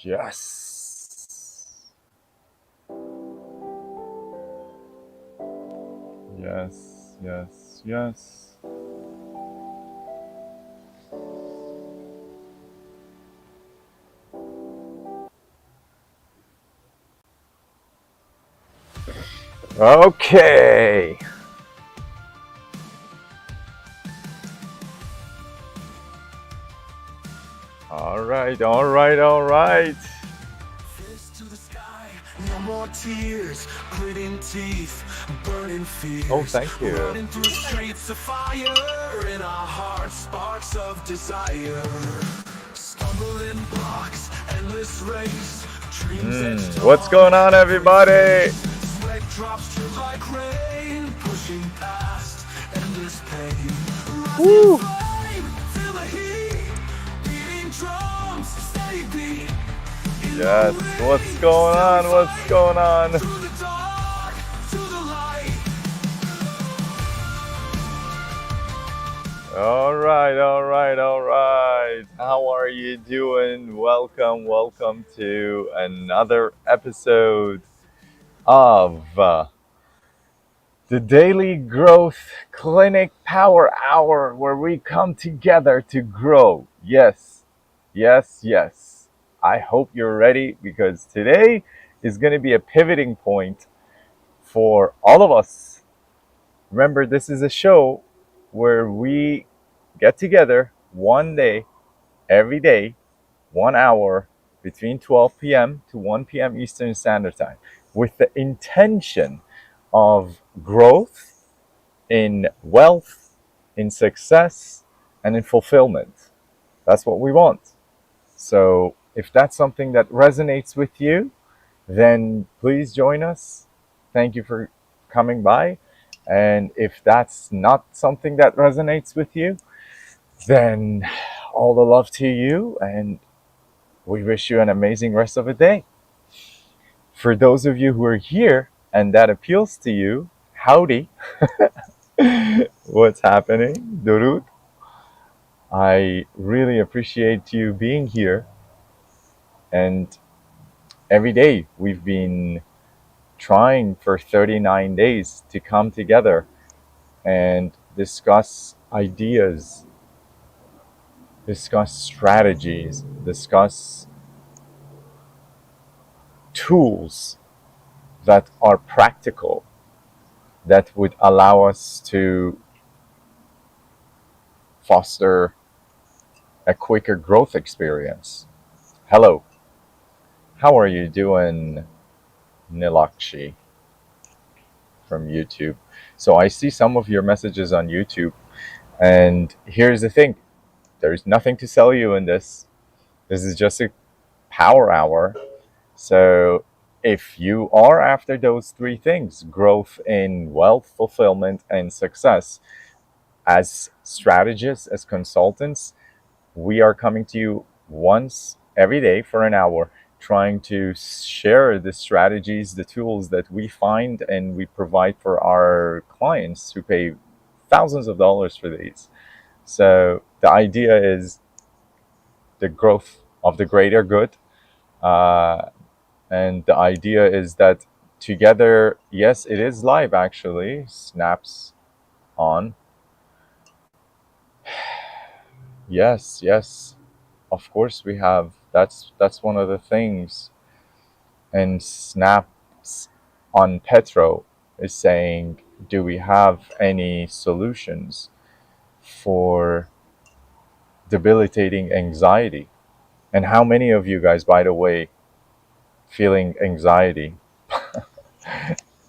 Yes. Yes, yes, yes. Okay. All right, all right, all right. Fist to the sky, no more tears, gritting teeth, burning Oh, fears, thank you. running through streets of fire, in our hearts sparks of desire. Stumbling blocks, endless race, dreams etched What's on going on, every everybody? face. Sweat drops drip like rain, pushing past endless pain. Rising Woo! flame, feel the heat, beating drums, steady beat. In the Yes, what's rain, going still we on? What's fight. going on? Through the dark, to the light. All right, all right, all right. How are you doing? Welcome, welcome to another episode of the Daily Growth Clinic Power Hour, where we come together to grow. Yes, yes, yes. I hope you're ready because today is going to be a pivoting point for all of us. Remember, this is a show where we get together one day, every day, 1 hour between 12 p.m. to 1 p.m. Eastern Standard Time with the intention of growth in wealth, in success, and in fulfillment. That's what we want. So, if that's something that resonates with you, then please join us. Thank you for coming by. And if that's not something that resonates with you, then all the love to you. And we wish you an amazing rest of the day. For those of you who are here and that appeals to you, howdy. What's happening, Durut? I really appreciate you being here. And every day we've been trying for 39 days to come together and discuss ideas, discuss strategies, discuss tools that are practical, that would allow us to foster a quicker growth experience. Hello, how are you doing, Nilakshi from YouTube? So I see some of your messages on YouTube, and here's the thing, there's nothing to sell you in this. This is just a power hour. So if you are after those three things, growth in wealth, fulfillment, and success, as strategists, as consultants, we are coming to you once every day for an hour, trying to share the strategies, the tools that we find and we provide for our clients who pay thousands of dollars for these. So the idea is the growth of the greater good. Uh, and the idea is that together, yes, it is live actually, snaps on. Yes, yes, of course we have. That's one of the things. And snaps on Petro is saying, do we have any solutions for debilitating anxiety? And how many of you guys, by the way, feeling anxiety?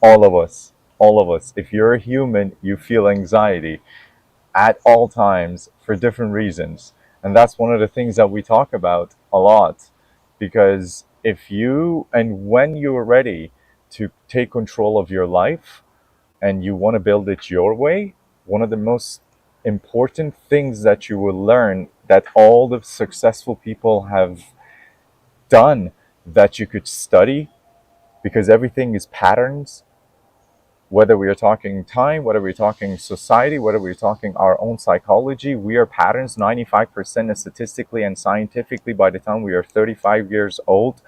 All of us, all of us. If you're a human, you feel anxiety at all times for different reasons. And that's one of the things that we talk about a lot. Because if you and when you're ready to take control of your life and you want to build it your way, one of the most important things that you will learn that all the successful people have done, that you could study, because everything is patterns, Whether we are talking time, whether we're talking society, whether we're talking our own psychology, we are patterns 95% statistically and scientifically by the time we are 35 years old,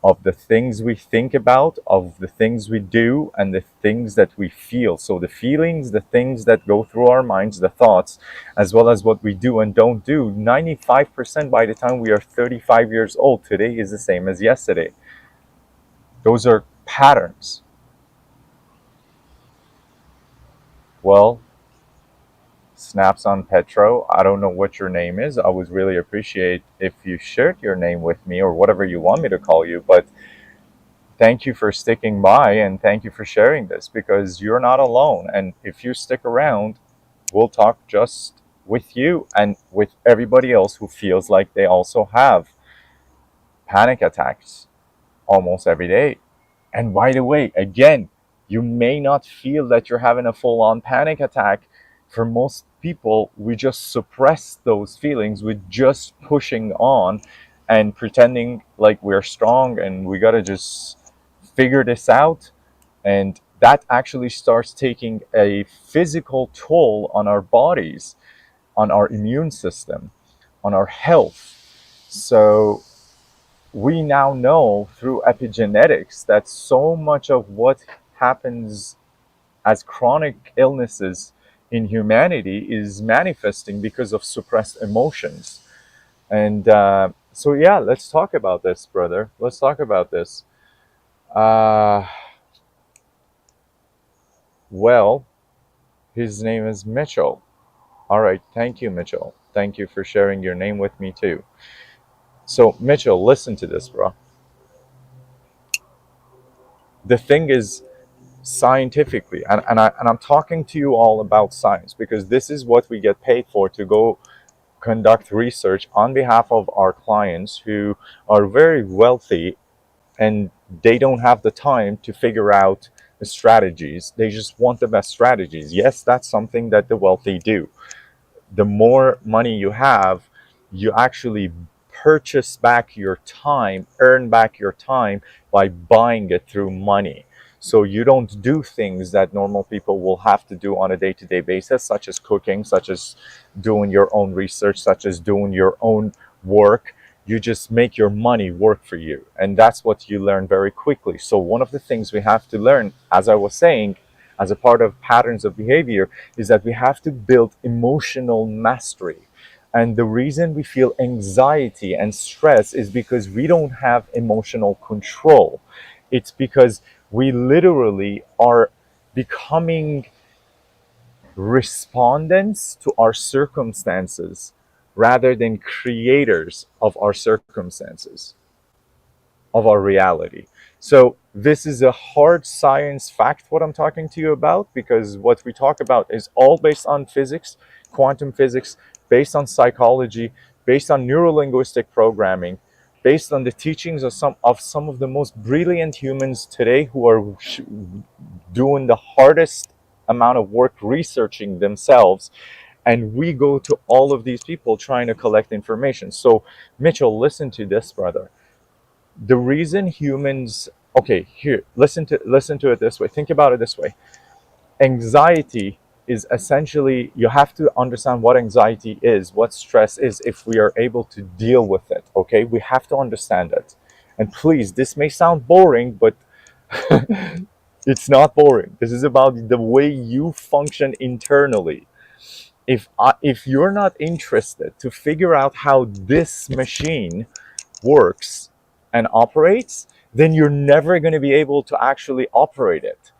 of the things we think about, of the things we do, and the things that we feel. So the feelings, the things that go through our minds, the thoughts, as well as what we do and don't do, 95% by the time we are 35 years old. Today is the same as yesterday. Those are patterns. Well, snaps on Petro. I don't know what your name is. I would really appreciate if you shared your name with me or whatever you want me to call you. But thank you for sticking by and thank you for sharing this because you're not alone. And if you stick around, we'll talk just with you and with everybody else who feels like they also have panic attacks almost every day. And by the way, again, you may not feel that you're having a full on panic attack. For most people, we just suppress those feelings with just pushing on and pretending like we're strong and we got to just figure this out. And that actually starts taking a physical toll on our bodies, on our immune system, on our health. So we now know through epigenetics that so much of what happens as chronic illnesses in humanity is manifesting because of suppressed emotions. And so, yeah, let's talk about this, brother. Let's talk about this. Uh, well, his name is Mitchell. All right. Thank you, Mitchell. Thank you for sharing your name with me, too. So, Mitchell, listen to this, bro. The thing is, scientifically, and I'm talking to you all about science because this is what we get paid for, to go conduct research on behalf of our clients who are very wealthy and they don't have the time to figure out the strategies. They just want the best strategies. Yes, that's something that the wealthy do. The more money you have, you actually purchase back your time, earn back your time by buying it through money. So you don't do things that normal people will have to do on a day-to-day basis, such as cooking, such as doing your own research, such as doing your own work. You just make your money work for you. And that's what you learn very quickly. So one of the things we have to learn, as I was saying, as a part of patterns of behavior, is that we have to build emotional mastery. And the reason we feel anxiety and stress is because we don't have emotional control. It's because we literally are becoming respondents to our circumstances rather than creators of our circumstances, of our reality. So this is a hard science fact what I'm talking to you about, because what we talk about is all based on physics, quantum physics, based on psychology, based on neurolinguistic programming, based on the teachings of some of the most brilliant humans today who are doing the hardest amount of work researching themselves. And we go to all of these people trying to collect information. So Mitchell, listen to this, brother. The reason humans, okay, here, listen to it this way, think about it this way. Anxiety is essentially, you have to understand what anxiety is, what stress is, if we are able to deal with it. Okay, we have to understand it. And please, this may sound boring, but it's not boring. This is about the way you function internally. If you're not interested to figure out how this machine works and operates, then you're never going to be able to actually operate it.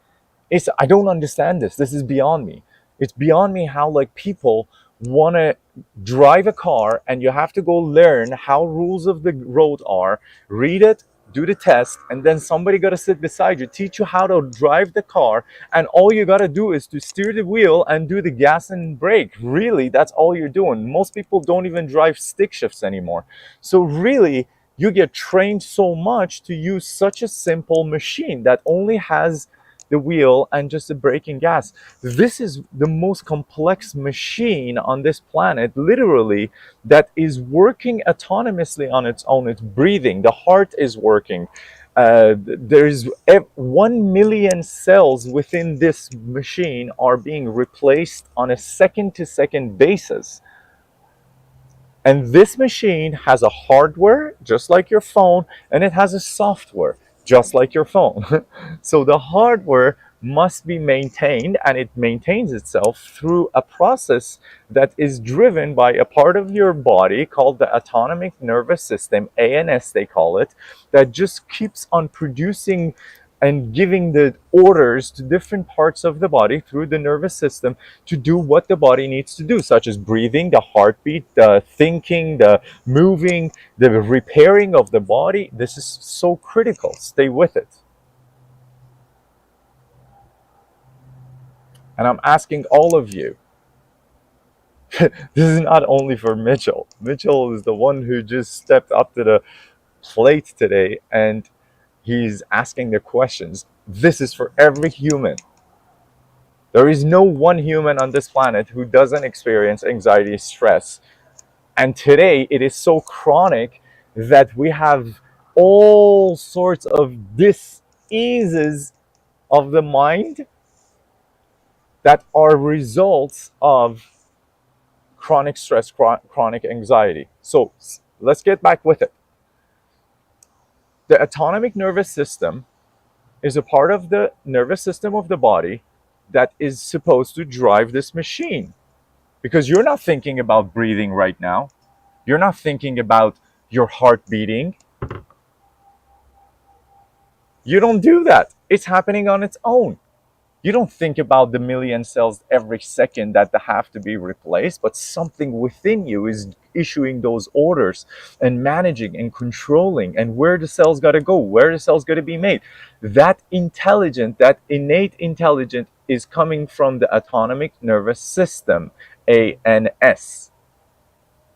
I don't understand this. This is beyond me. It's beyond me how like people want to drive a car and you have to go learn how rules of the road are, read it, do the test, and then somebody got to sit beside you, teach you how to drive the car, and all you got to do is to steer the wheel and do the gas and brake. Really, that's all you're doing. Most people don't even drive stick shifts anymore. So really, you get trained so much to use such a simple machine that only has the wheel and just the braking gas. This is the most complex machine on this planet, literally, that is working autonomously on its own. It's breathing, the heart is working, There's 1 million cells within this machine are being replaced on a second to second basis. And this machine has a hardware just like your phone, and it has a software just like your phone. So the hardware must be maintained, and it maintains itself through a process that is driven by a part of your body called the autonomic nervous system, ANS they call it, that just keeps on producing and giving the orders to different parts of the body through the nervous system to do what the body needs to do, such as breathing, the heartbeat, the thinking, the moving, the repairing of the body. This is so critical. Stay with it. And I'm asking all of you, this is not only for Mitchell. Mitchell is the one who just stepped up to the plate today and he's asking the questions. This is for every human. There is no one human on this planet who doesn't experience anxiety, stress. And today it is so chronic that we have all sorts of diseases of the mind that are results of chronic stress, chronic anxiety. So let's get back with it. The autonomic nervous system is a part of the nervous system of the body that is supposed to drive this machine. Because you're not thinking about breathing right now. You're not thinking about your heart beating. You don't do that. It's happening on its own. You don't think about the million cells every second that they have to be replaced, but something within you is issuing those orders and managing and controlling and where the cells got to go, where the cells got to be made. That intelligent, that innate intelligence is coming from the autonomic nervous system, ANS.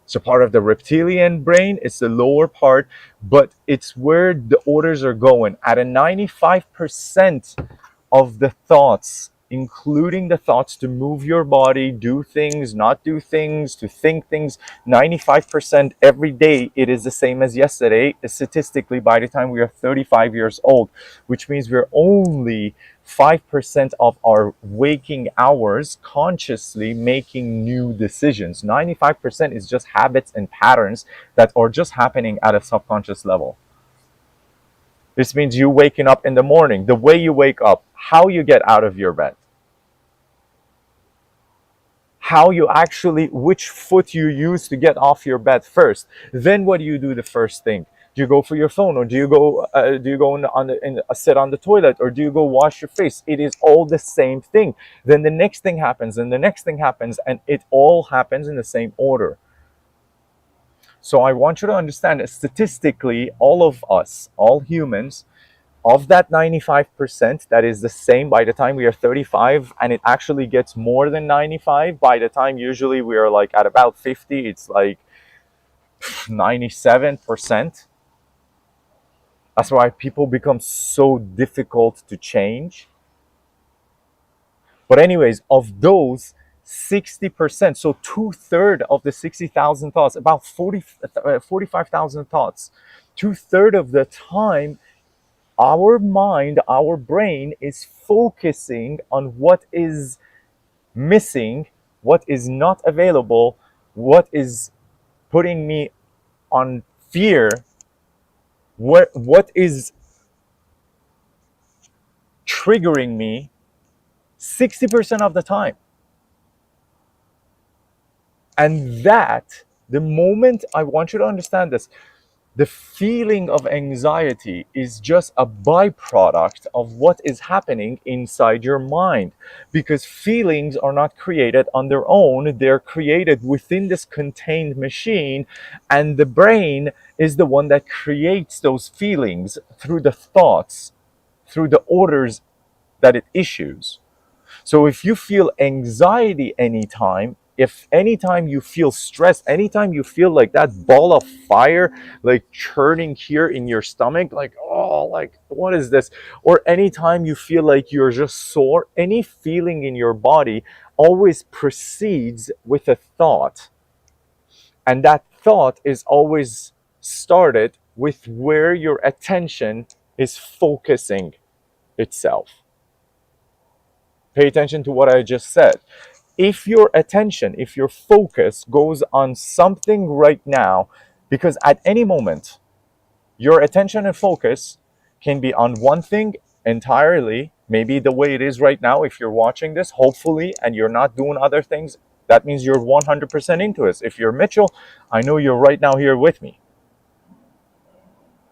So part of the reptilian brain, it's the lower part, but it's where the orders are going. At a 95% of the thoughts, including the thoughts to move your body, do things, not do things, to think things, 95% every day, it is the same as yesterday, statistically, by the time we are 35 years old, which means we're only 5% of our waking hours consciously making new decisions. 95% is just habits and patterns that are just happening at a subconscious level. This means you waking up in the morning, the way you wake up, how you get out of your bed, how you actually, which foot you use to get off your bed first. Then what do you do the first thing? Do you go for your phone, or do you go sit on the toilet, or do you go wash your face? It is all the same thing. Then the next thing happens, and the next thing happens, and it all happens in the same order. So I want you to understand that statistically, all of us, all humans, of that 95% that is the same by the time we are 35, and it actually gets more than 95 by the time usually we are like at about 50, it's like 97%. That's why people become so difficult to change. But anyways, of those 60%, so 2/3 of the 60,000 thoughts, about 45,000 thoughts, 2/3 of the time our mind, our brain is focusing on what is missing, what is not available, what is putting me on fear, what is triggering me 60% of the time. And that, the moment, I want you to understand this, the feeling of anxiety is just a byproduct of what is happening inside your mind, because feelings are not created on their own. They're created within this contained machine, and the brain is the one that creates those feelings through the thoughts, through the orders that it issues. So if you feel anxiety anytime, if anytime you feel stress, anytime you feel like that ball of fire, like churning here in your stomach, like, oh, like, what is this? Or anytime you feel like you're just sore, any feeling in your body always precedes with a thought. And that thought is always started with where your attention is focusing itself. Pay attention to what I just said. If your attention, if your focus goes on something right now, because at any moment, your attention and focus can be on one thing entirely, maybe the way it is right now. If you're watching this, hopefully, and you're not doing other things, that means you're 100% into it. If you're Mitchell, I know you're right now here with me.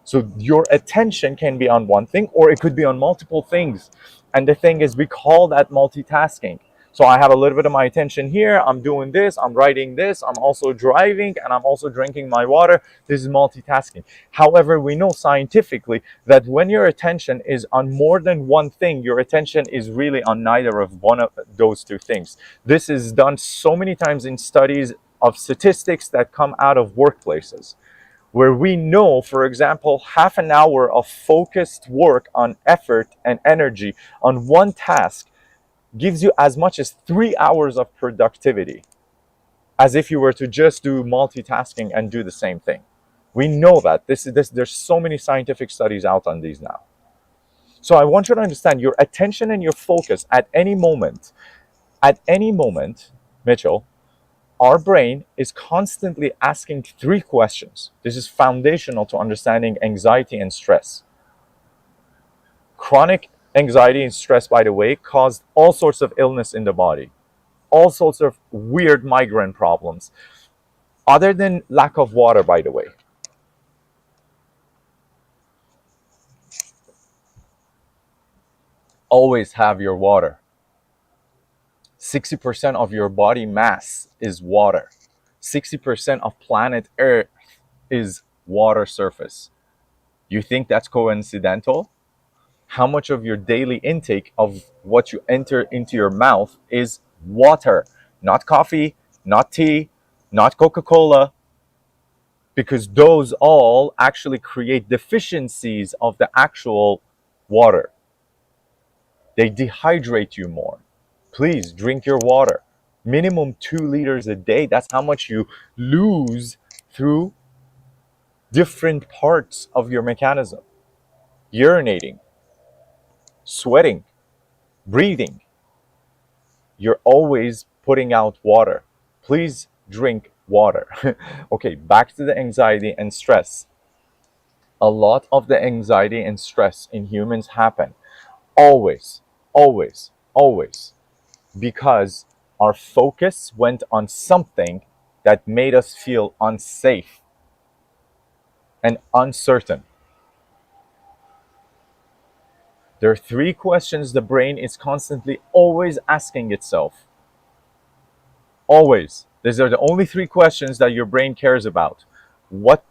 So your attention can be on one thing, or it could be on multiple things. And the thing is, we call that multitasking. So I have a little bit of my attention here. I'm doing this, I'm writing this, I'm also driving, and I'm also drinking my water. This is multitasking. However, we know scientifically that when your attention is on more than one thing, your attention is really on neither of one of those two things. This is done so many times in studies of statistics that come out of workplaces, where we know, for example, half an hour of focused work on effort and energy on one task gives you as much as 3 hours of productivity, as if you were to just do multitasking and do the same thing. We know that there's so many scientific studies out on these now. So I want you to understand your attention and your focus at any moment, Mitchell, our brain is constantly asking three questions. This is foundational to understanding anxiety and stress. Chronic anxiety and stress, by the way, cause all sorts of illness in the body, all sorts of weird migraine problems, other than lack of water, by the way. Always have your water. 60% of your body mass is water. 60% of planet Earth is water surface. You think that's coincidental? How much of your daily intake of what you enter into your mouth is water? Not coffee, not tea, not Coca-Cola, because those all actually create deficiencies of the actual water. They dehydrate you more. Please drink your water. Minimum 2 liters a day. That's how much you lose through different parts of your mechanism. Urinating, sweating, breathing. You're always putting out water. Please drink water. Okay, back to the anxiety and stress. A lot of the anxiety and stress in humans happen always, always, always, because our focus went on something that made us feel unsafe and uncertain. There are three questions the brain is constantly always asking itself. Always. These are the only three questions that your brain cares about. What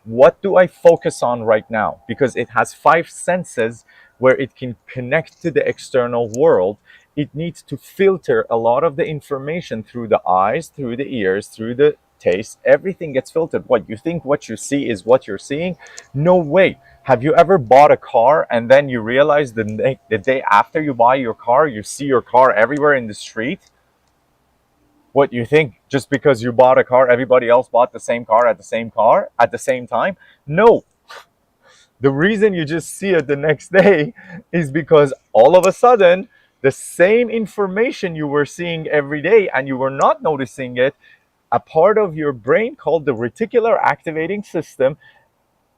what do I focus on right now? Because it has five senses where it can connect to the external world. It needs to filter a lot of the information through the eyes, through the ears, through the taste. Everything gets filtered. What you think, what you see is what you're seeing? No way. Have you ever bought a car and then you realize the day after you buy your car, you see your car everywhere in the street? What you think, just because you bought a car, everybody else bought the same car at the same time? No. The reason you just see it the next day is because all of a sudden the same information you were seeing every day and you were not noticing it, a part of your brain called the reticular activating system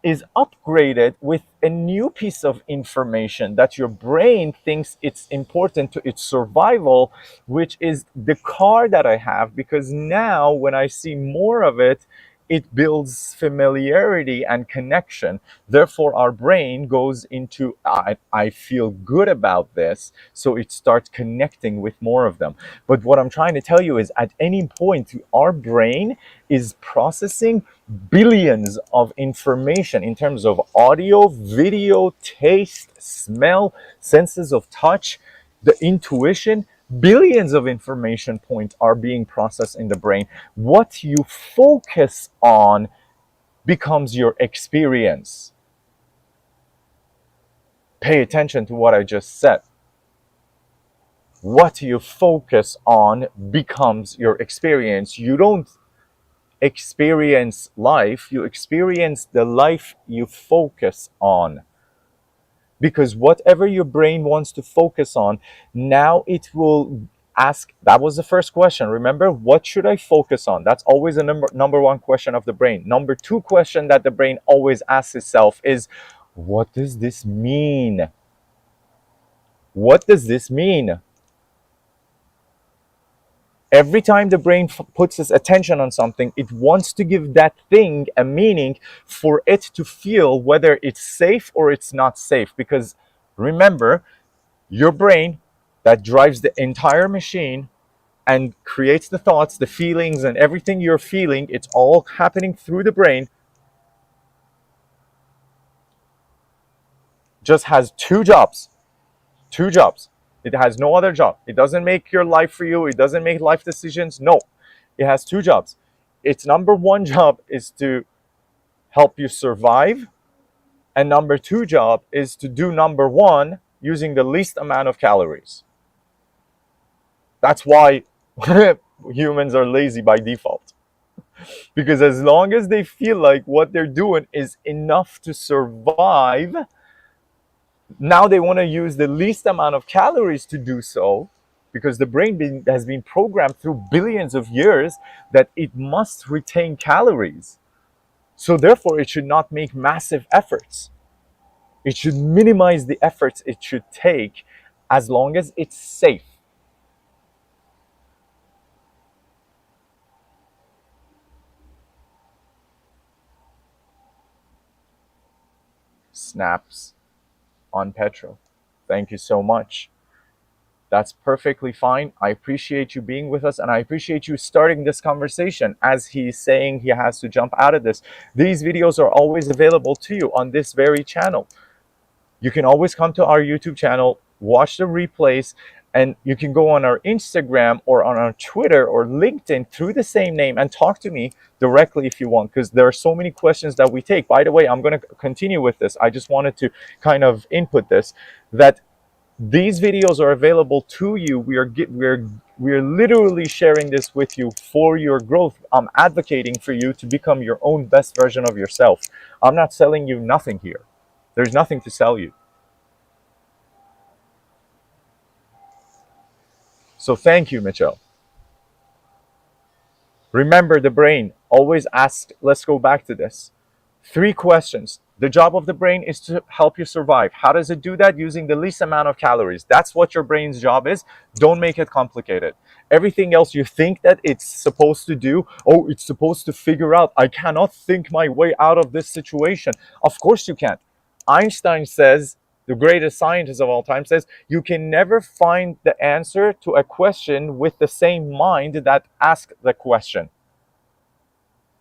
is upgraded with a new piece of information that your brain thinks it's important to its survival, which is the car that I have, because now when I see more of it, it builds familiarity and connection. Therefore, our brain goes into, I feel good about this. So it starts connecting with more of them. But what I'm trying to tell you is at any point, our brain is processing billions of information in terms of audio, video, taste, smell, senses of touch, the intuition. Billions of information points are being processed in the brain. What you focus on becomes your experience. Pay attention to what I just said. What you focus on becomes your experience. You don't experience life, you experience the life you focus on. because whatever your brain wants to focus on, now it will ask. That was the first question, remember, what should I focus on? That's always a number one question of the brain. Number two question that the brain always asks itself is, what does this mean? What does this mean? Every time the brain puts its attention on something, it wants to give that thing a meaning for it to feel whether it's safe or it's not safe. Because remember, your brain that drives the entire machine and creates the thoughts, the feelings, and everything you're feeling, it's all happening through the brain, just has two jobs. Two jobs. It has no other job. It doesn't make your life for you. It doesn't make life decisions. No, it has two jobs. Its number one job is to help you survive, and number two job is to do number one using the least amount of calories. That's why humans are lazy by default, because as long as they feel like what they're doing is enough to survive, now they want to use the least amount of calories to do so, because the brain has been programmed through billions of years that it must retain calories. So therefore, it should not make massive efforts. It should minimize the efforts it should take as long as it's safe. Snaps on petrol. Thank you so much. That's perfectly fine. I appreciate you being with us, and I appreciate you starting this conversation as he's saying he has to jump out of this. These videos are always available to you on this very channel. You can always come to our YouTube channel, watch the replays, and you can go on our Instagram or on our Twitter or LinkedIn through the same name and talk to me directly if you want, because there are so many questions that we take. By the way, I'm going to continue with this. I just wanted to kind of input this, that these videos are available to you. We are literally sharing this with you for your growth. I'm advocating for you to become your own best version of yourself. I'm not selling you nothing here. There's nothing to sell you. So thank you, Mitchell. Remember, the brain always asks, let's go back to this. 3 questions. The job of the brain is to help you survive. How does it do that? Using the least amount of calories. That's what your brain's job is. Don't make it complicated. Everything else you think that it's supposed to do, oh, it's supposed to figure out, I cannot think my way out of this situation. Of course you can't. Einstein says, the greatest scientist of all time, says, you can never find the answer to a question with the same mind that asked the question.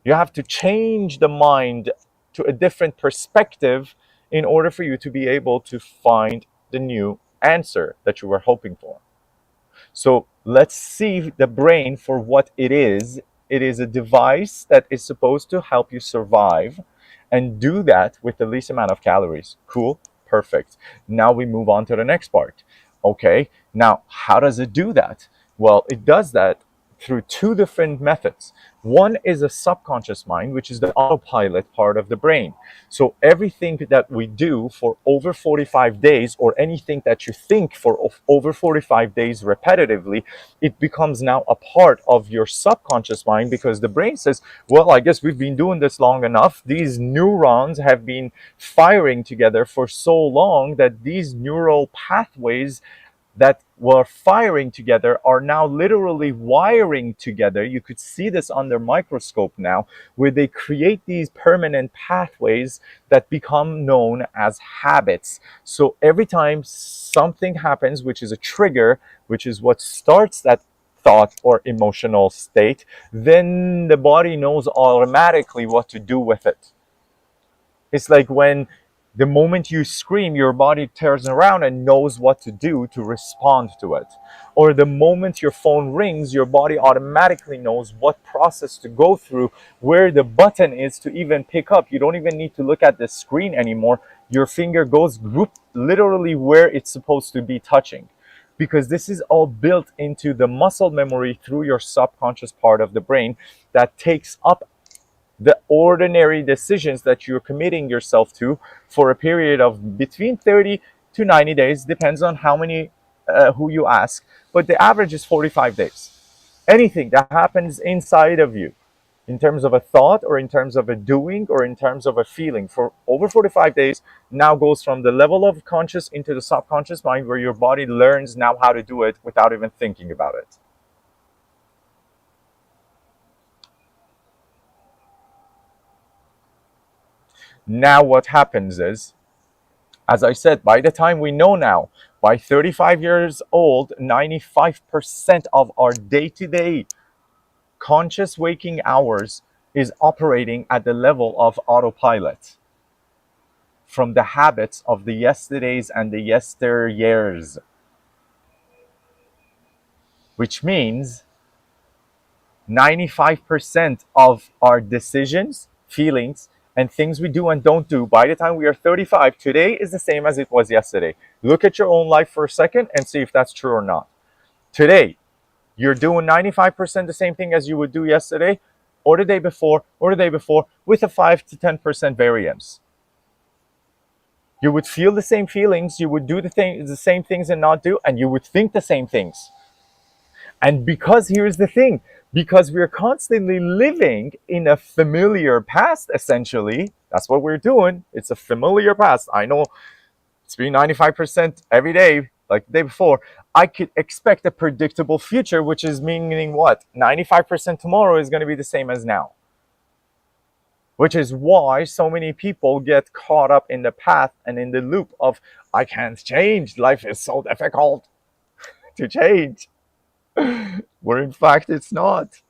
You have to change the mind to a different perspective in order for you to be able to find the new answer that you were hoping for. So let's see the brain for what it is. It is a device that is supposed to help you survive and do that with the least amount of calories. Cool, perfect. Now we move on to the next part. Okay, now how does it do that? Well, it does that through 2 different methods. One is a subconscious mind, which is the autopilot part of the brain. So everything that we do for over 45 days, or anything that you think for over 45 days repetitively, it becomes now a part of your subconscious mind, because the brain says, well, I guess we've been doing this long enough. These neurons have been firing together for so long that these neural pathways that were firing together are now literally wiring together. You could see this under microscope now, where they create these permanent pathways that become known as habits. So every time something happens, which is a trigger, which is what starts that thought or emotional state, then the body knows automatically what to do with it. It's like when the moment you scream, your body turns around and knows what to do to respond to it. Or the moment your phone rings, your body automatically knows what process to go through, where the button is to even pick up. You don't even need to look at the screen anymore. Your finger goes literally where it's supposed to be touching. Because this is all built into the muscle memory through your subconscious part of the brain that takes up the ordinary decisions that you're committing yourself to for a period of between 30 to 90 days, depends on how many, who you ask, but the average is 45 days. Anything that happens inside of you, in terms of a thought or in terms of a doing or in terms of a feeling, for over 45 days, now goes from the level of conscious into the subconscious mind, where your body learns now how to do it without even thinking about it. Now what happens is, as I said, by the time we know now, by 35 years old, 95% of our day-to-day conscious waking hours is operating at the level of autopilot, from the habits of the yesterdays and the yesteryears. Which means 95% of our decisions, feelings, and things we do and don't do by the time we are 35 today is the same as it was yesterday. Look at your own life for a second and see if that's true or not. Today, you're doing 95% the same thing as you would do yesterday, or the day before, or the day before, with a 5 to 10% variance. You would feel the same feelings, you would do the same things and not do, and you would think the same things. And because here's the thing, because we're constantly living in a familiar past, essentially, that's what we're doing. It's a familiar past. I know it's been 95% every day, like the day before. I could expect a predictable future, which is meaning what? 95% tomorrow is going to be the same as now. Which is why so many people get caught up in the path and in the loop of, I can't change. Life is so difficult to change. Where in fact it's not.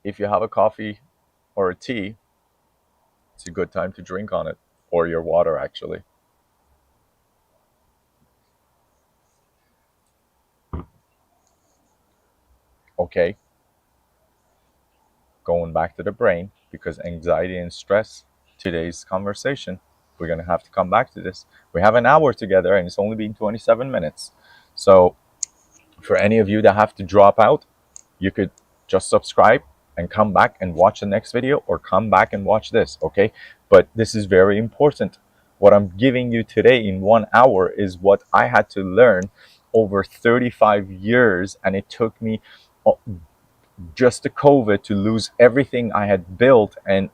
If you have a coffee or a tea, it's a good time to drink on it, or your water, actually. Okay, going back to the brain, because anxiety and stress, today's conversation, we're going to have to come back to this. We have an hour together and it's only been 27 minutes. So for any of you that have to drop out, you could just subscribe and come back and watch the next video, or come back and watch this, okay? But this is very important. What I'm giving you today in 1 hour is what I had to learn over 35 years, and it took me just the COVID to lose everything I had built, and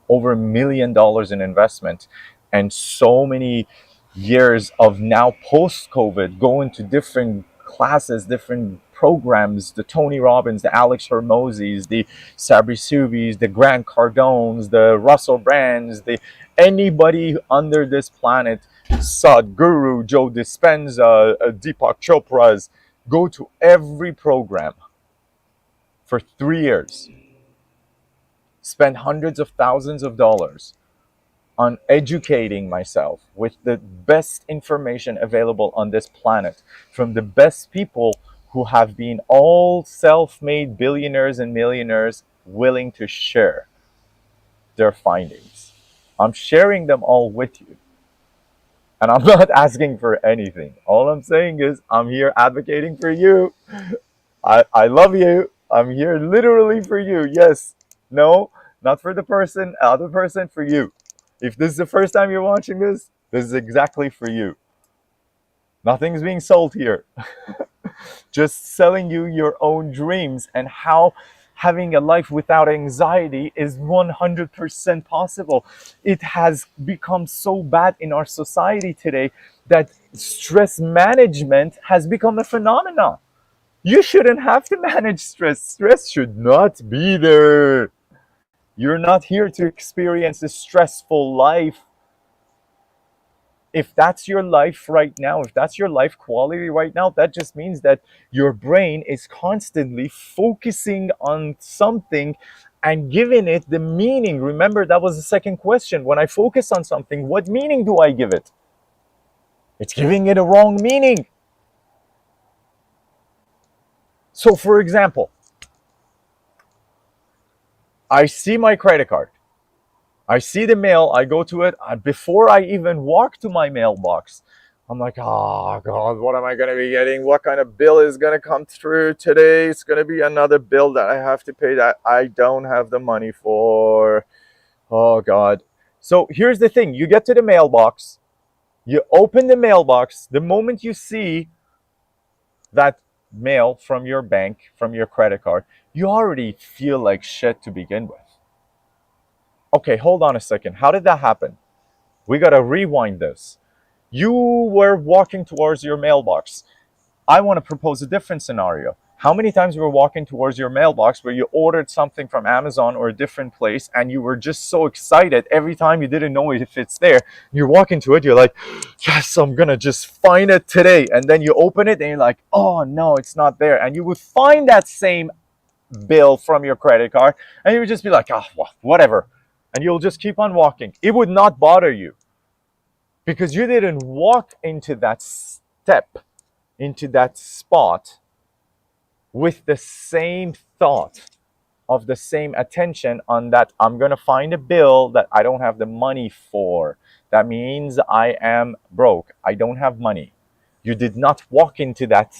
over $1 million in investment, and so many years of now post-COVID going to different classes, different programs, the Tony Robbins, the Alex Hormozis, the Sabri Subis, the Grant Cardones, the Russell Brands, the anybody under this planet, Sadhguru, Joe Dispenza, Deepak Chopra's, go to every program for 3 years, spend hundreds of thousands of dollars on educating myself with the best information available on this planet from the best people who have been all self-made billionaires and millionaires, willing to share their findings. I'm sharing them all with you. And I'm not asking for anything. All I'm saying is I'm here advocating for you. I love you. I'm here literally for you. Yes. No, not for the person, other person, for you. If this is the first time you're watching this, this is exactly for you. Nothing's being sold here. Just selling you your own dreams, and how having a life without anxiety is 100% possible. It has become so bad in our society today that stress management has become a phenomenon. You shouldn't have to manage stress. Stress should not be there. You're not here to experience a stressful life. If that's your life right now, if that's your life quality right now, that just means that your brain is constantly focusing on something and giving it the meaning. Remember, that was the second question. When I focus on something, what meaning do I give it? It's giving it a wrong meaning. So, for example, I see my credit card. I see the mail, I go to it. Before I even walk to my mailbox, I'm like, oh God, what am I going to be getting? What kind of bill is going to come through today? It's going to be another bill that I have to pay that I don't have the money for. Oh God. So here's the thing, you get to the mailbox, you open the mailbox, the moment you see that mail from your bank, from your credit card, you already feel like shit to begin with. Okay, hold on a second. How did that happen? We got to rewind this. You were walking towards your mailbox. I want to propose a different scenario. How many times you were walking towards your mailbox where you ordered something from Amazon or a different place and you were just so excited every time you didn't know if it's there? You're walking to it, you're like, yes, I'm gonna just find it today. And then you open it and you're like, oh no, it's not there. And you would find that same bill from your credit card and you would just be like, oh, well, whatever. And you'll just keep on walking. It would not bother you because you didn't walk into that step, into that spot with the same thought of the same attention on that I'm going to find a bill that I don't have the money for. That means I am broke. I don't have money. You did not walk into that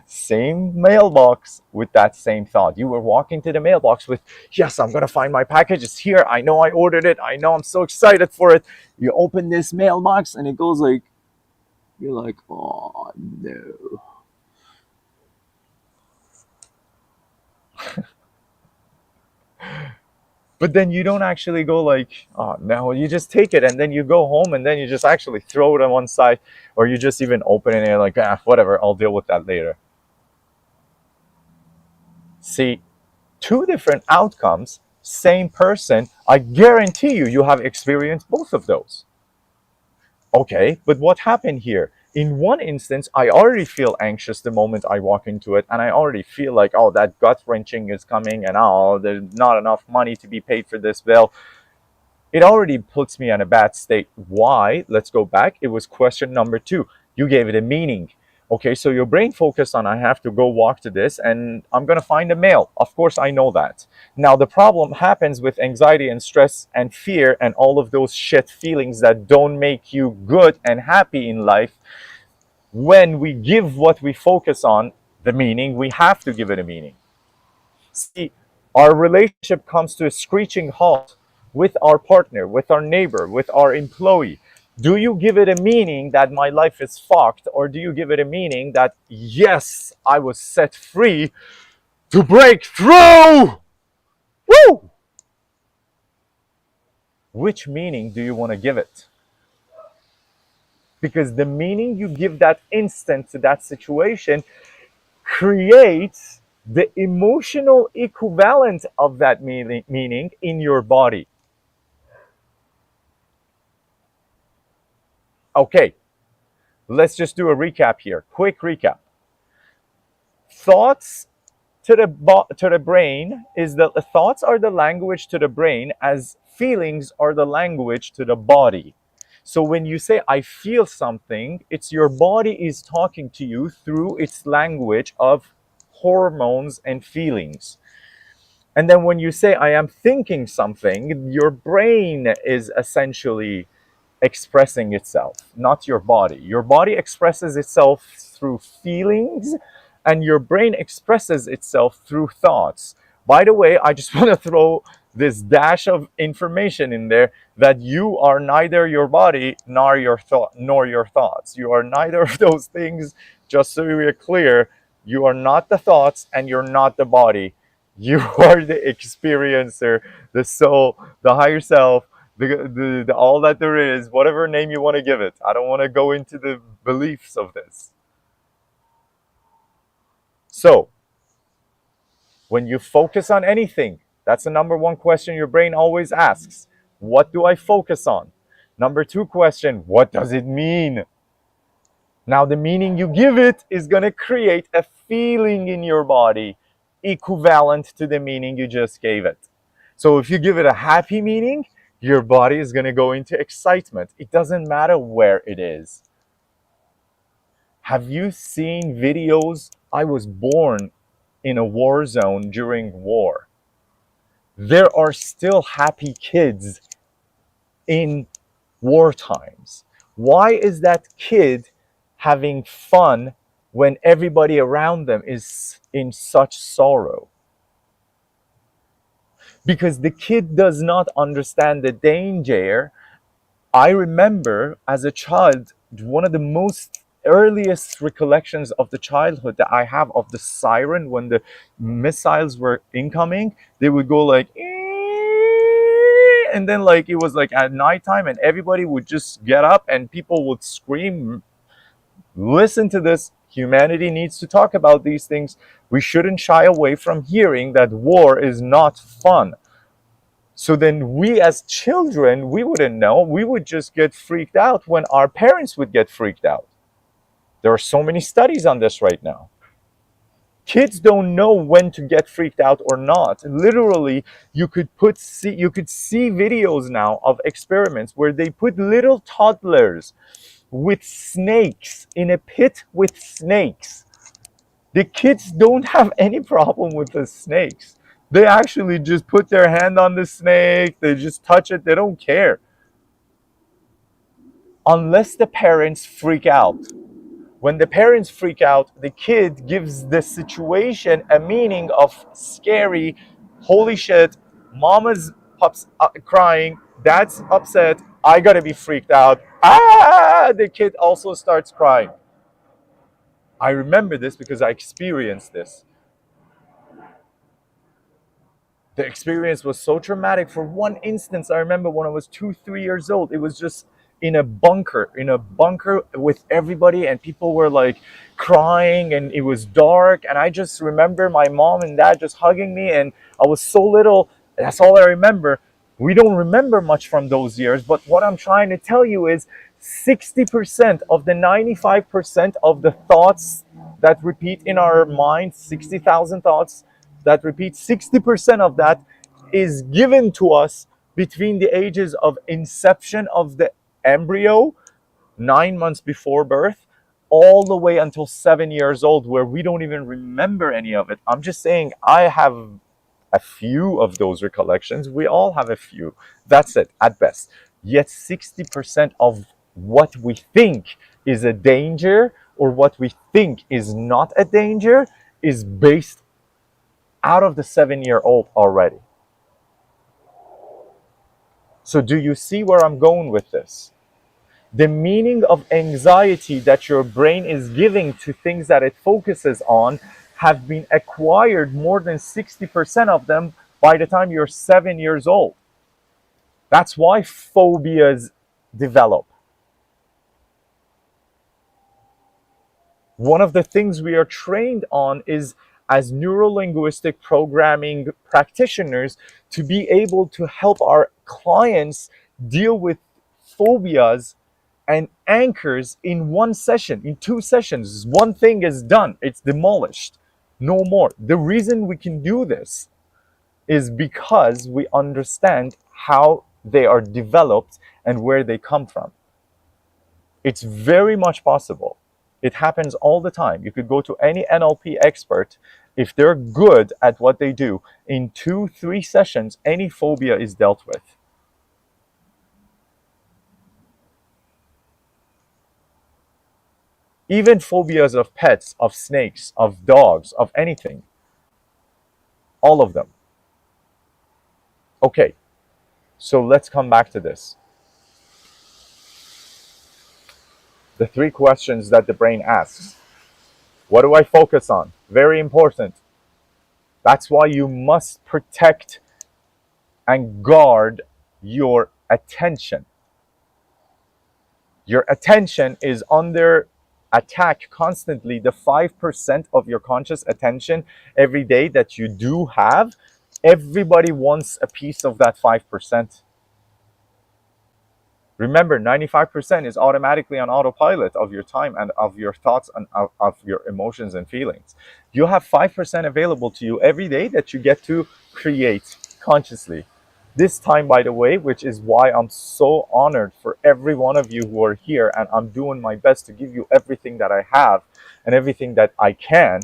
same mailbox with that same thought. You were walking to the mailbox with, yes, I'm going to find my package. It's here. I know I ordered it. I know I'm so excited for it. You open this mailbox and it goes like, you're like, oh no. But then you don't actually go like, oh no, you just take it and then you go home and then you just actually throw it on one side, or you just even open it and you're like, ah, whatever, I'll deal with that later. See, two different outcomes, same person. I guarantee you, you have experienced both of those. Okay, but what happened here? In one instance, I already feel anxious the moment I walk into it, and I already feel like, oh, that gut wrenching is coming, and oh, there's not enough money to be paid for this bill. It already puts me in a bad state. Why? Let's go back. It was question number two. You gave it a meaning. Okay, so your brain focused on I have to go walk to this and I'm going to find a mail. Of course, I know that. Now, the problem happens with anxiety and stress and fear and all of those shit feelings that don't make you good and happy in life. When we give what we focus on the meaning, we have to give it a meaning. See, our relationship comes to a screeching halt with our partner, with our neighbor, with our employee. Do you give it a meaning that my life is fucked, or do you give it a meaning that, yes, I was set free to break through? Woo! Which meaning do you want to give it? Because the meaning you give that instant to that situation creates the emotional equivalent of that meaning in your body. Okay, let's just do a recap here. Quick recap. Thoughts to the brain is the thoughts are the language to the brain as feelings are the language to the body. So when you say I feel something, it's your body is talking to you through its language of hormones and feelings. And then when you say I am thinking something, your brain is essentially expressing itself, not your body. Your body expresses itself through feelings, and your brain expresses itself through thoughts. By the way, I just want to throw this dash of information in there that you are neither your body nor your thoughts. You are neither of those things. Just so we're clear, you are not the thoughts and you're not the body. You are the experiencer, the soul, the higher self, the all that there is, whatever name you want to give it. I don't want to go into the beliefs of this. So, when you focus on anything, that's the number one question your brain always asks. What do I focus on? Number two question, what does it mean? Now, the meaning you give it is going to create a feeling in your body equivalent to the meaning you just gave it. So if you give it a happy meaning, your body is going to go into excitement. It doesn't matter where it is. Have you seen videos? I was born in a war zone during war. There are still happy kids in war times. Why is that kid having fun when everybody around them is in such sorrow? Because the kid does not understand the danger. I remember as a child, one of the most earliest recollections of the childhood that I have of the siren when the missiles were incoming, they would go like, and then like it was like at nighttime and everybody would just get up and people would scream, listen to this. Humanity needs to talk about these things. We shouldn't shy away from hearing that war is not fun. So then we as children, we wouldn't know. We would just get freaked out when our parents would get freaked out. There are so many studies on this right now. Kids don't know when to get freaked out or not. Literally, you could see videos now of experiments where they put little toddlers with snakes in a pit with snakes. The kids don't have any problem with the snakes. They actually just put their hand on the snake, they just touch it, they don't care. Unless the parents freak out. When the parents freak out, the kid gives the situation a meaning of scary, holy shit, mama's crying, dad's upset, I gotta be freaked out. Ah, the kid also starts crying. I remember this because I experienced this. The experience was so traumatic. For one instance, I remember when I was 2, 3 years old, it was just in a bunker with everybody, and people were like crying, and it was dark. And I just remember my mom and dad just hugging me, and I was so little. That's all I remember. We don't remember much from those years, but what I'm trying to tell you is 60% of the 95% of the thoughts that repeat in our minds, 60,000 thoughts that repeat, 60% of that is given to us between the ages of inception of the embryo, 9 months before birth, all the way until 7 years old, where we don't even remember any of it. I'm just saying, I have a few of those recollections. We all have a few. That's it, at best. Yet 60% of what we think is a danger or what we think is not a danger is based out of the 7-year-old already. So do you see where I'm going with this? The meaning of anxiety that your brain is giving to things that it focuses on have been acquired, more than 60% of them, by the time you're 7 years old. That's why phobias develop. One of the things we are trained on is, as neurolinguistic programming practitioners, to be able to help our clients deal with phobias and anchors in one session, in 2 sessions. One thing is done, it's demolished, no more. The reason we can do this is because we understand how they are developed and where they come from. It's very much possible. It happens all the time. You could go to any NLP expert. If they're good at what they do, in 2, 3 sessions, any phobia is dealt with. Even phobias of pets, of snakes, of dogs, of anything. All of them. Okay, so let's come back to this. The 3 questions that the brain asks. What do I focus on? Very important. That's why you must protect and guard your attention. Your attention is under attack constantly. The 5% of your conscious attention every day that you do have, everybody wants a piece of that 5%. Remember, 95% is automatically on autopilot of your time and of your thoughts and of your emotions and feelings. You have 5% available to you every day that you get to create consciously. This time, by the way, which is why I'm so honored for every one of you who are here, and I'm doing my best to give you everything that I have and everything that I can.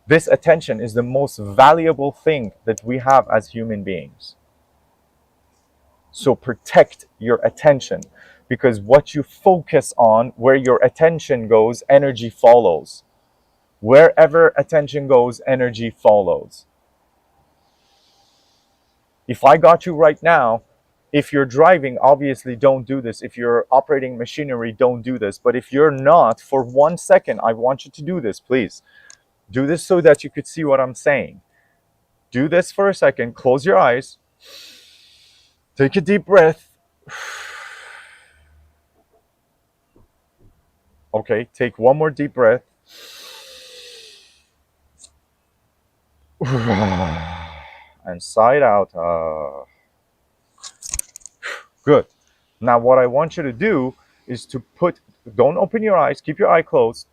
This attention is the most valuable thing that we have as human beings. So protect your attention. because what you focus on, where your attention goes, energy follows. Wherever attention goes, energy follows. If I got you right now, if you're driving, obviously don't do this. If you're operating machinery, don't do this. But if you're not, for 1 second, I want you to do this, please. Do this so that you could see what I'm saying. Do this for a second. Close your eyes. Take a deep breath. Okay, take one more deep breath. And sigh it out. Good. Now, what I want you to do is to don't open your eyes, keep your eye closed.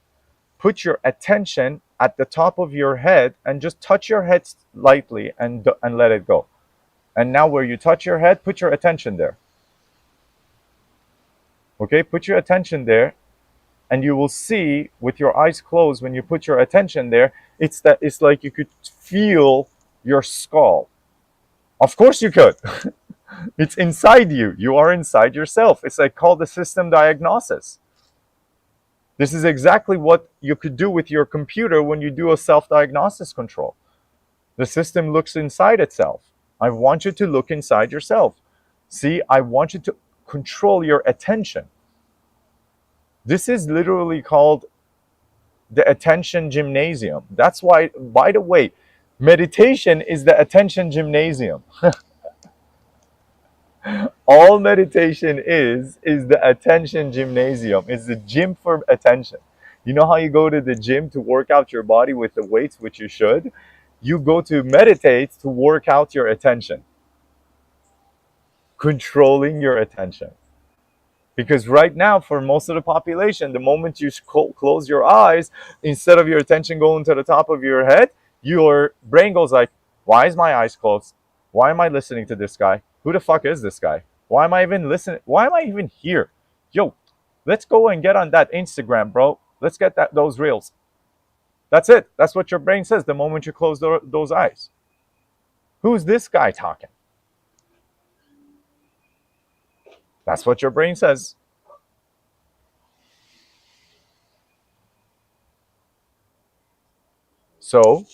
Put your attention at the top of your head and just touch your head lightly and let it go. And now, where you touch your head, put your attention there. Okay, put your attention there, and you will see with your eyes closed, when you put your attention there, it's like you could feel your skull. Of course you could. It's inside you. You are inside yourself. It's like called the system diagnosis. This is exactly what you could do with your computer when you do a self-diagnosis control. The system looks inside itself. I want you to look inside yourself. See, I want you to control your attention. This is literally called the attention gymnasium. That's why, by the way, meditation is the attention gymnasium. All meditation is the attention gymnasium. It's the gym for attention. You know how you go to the gym to work out your body with the weights, which you should? You go to meditate to work out your attention. Controlling your attention. Because right now, for most of the population, the moment you close your eyes, instead of your attention going to the top of your head, your brain goes like, why is my eyes closed? Why am I listening to this guy? Who the fuck is this guy? Why am I even listening? Why am I even here? Yo, let's go and get on that Instagram, bro. Let's get those reels. That's it. That's what your brain says the moment you close those eyes. Who's this guy talking? That's what your brain says. So,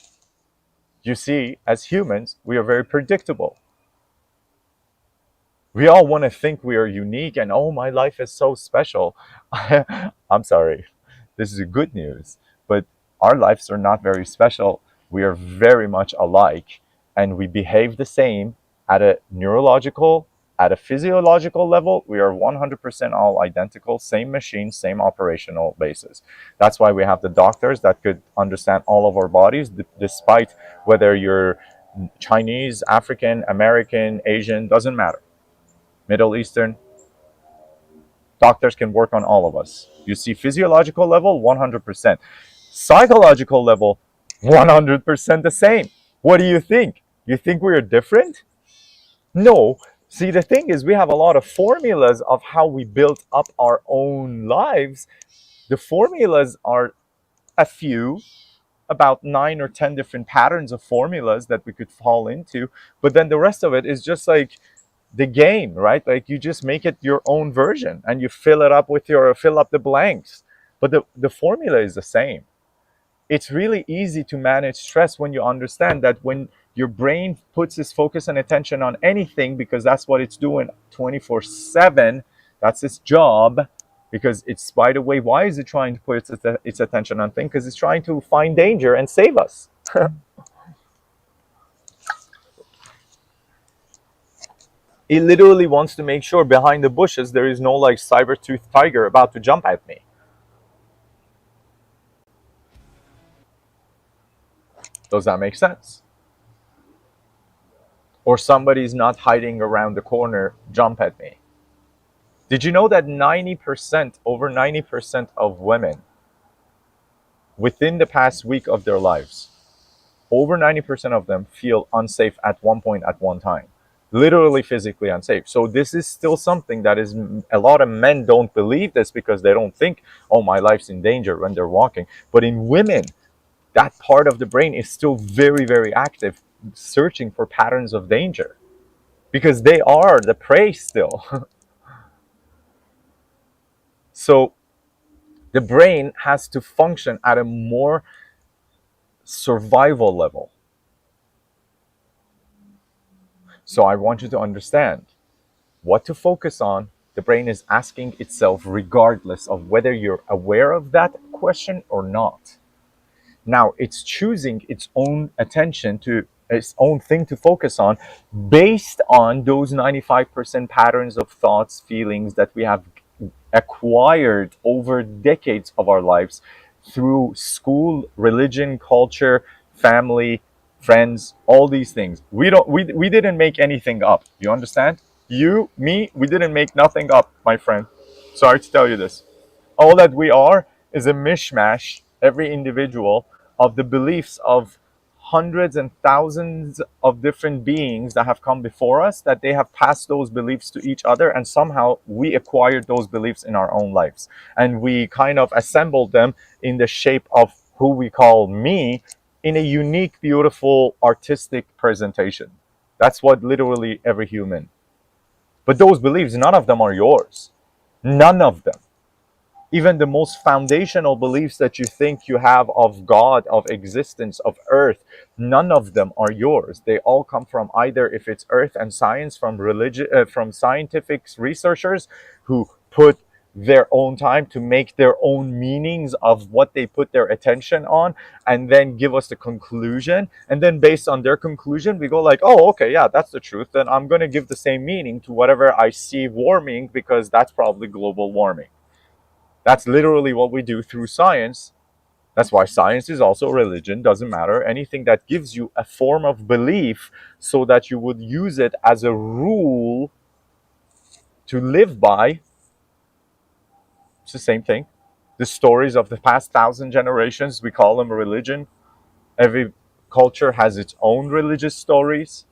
you see, as humans, we are very predictable. We all want to think we are unique and, oh, my life is so special. I'm sorry. This is good news. But our lives are not very special. We are very much alike, and we behave the same at a neurological, at a physiological level. We are 100% all identical, same machine, same operational basis. That's why we have the doctors that could understand all of our bodies, despite whether you're Chinese, African, American, Asian, doesn't matter. Middle Eastern, doctors can work on all of us. You see, physiological level, 100%. Psychological level, 100% the same. What do you think? You think we're different? No. See, the thing is, we have a lot of formulas of how we built up our own lives. The formulas are a few, about 9 or 10 different patterns of formulas that we could fall into. But then the rest of it is just like the game, right? Like you just make it your own version and you fill up the blanks. But the formula is the same. It's really easy to manage stress when you understand that when your brain puts its focus and attention on anything, because that's what it's doing 24/7, that's its job. Because it's, by the way, why is it trying to put its attention on things? Because it's trying to find danger and save us. It literally wants to make sure behind the bushes there is no like saber-toothed tiger about to jump at me. Does that make sense? Or somebody's not hiding around the corner, jump at me. Did you know that over 90% of women within the past week of their lives, over 90% of them feel unsafe at one point at one time? Literally physically unsafe. So this is still something that is, a lot of men don't believe this because they don't think, oh, my life's in danger when they're walking. But in women, that part of the brain is still very, very active, searching for patterns of danger because they are the prey still. So the brain has to function at a more survival level. So I want you to understand what to focus on. The brain is asking itself regardless of whether you're aware of that question or not. Now it's choosing its own attention to its own thing to focus on based on those 95% patterns of thoughts, feelings that we have acquired over decades of our lives through school, religion, culture, family, friends, all these things. We didn't make anything up. You understand? You, me, we didn't make nothing up, my friend. Sorry to tell you this. All that we are is a mishmash, every individual, of the beliefs of hundreds and thousands of different beings that have come before us, that they have passed those beliefs to each other, and somehow we acquired those beliefs in our own lives, and we kind of assembled them in the shape of who we call me, in a unique, beautiful, artistic presentation. That's what literally every human. But those beliefs, none of them are yours. None of them. Even the most foundational beliefs that you think you have of God, of existence, of earth, none of them are yours. They all come from, either if it's earth and science, from religion, from scientific researchers who put their own time to make their own meanings of what they put their attention on, and then give us the conclusion, and then based on their conclusion we go like, oh, okay, yeah, that's the truth, then I'm going to give the same meaning to whatever I see warming, because that's probably global warming. That's literally what we do through science. That's why science is also religion. Doesn't matter. Anything that gives you a form of belief so that you would use it as a rule to live by, it's the same thing. The stories of the past 1,000 generations, we call them a religion. Every culture has its own religious stories.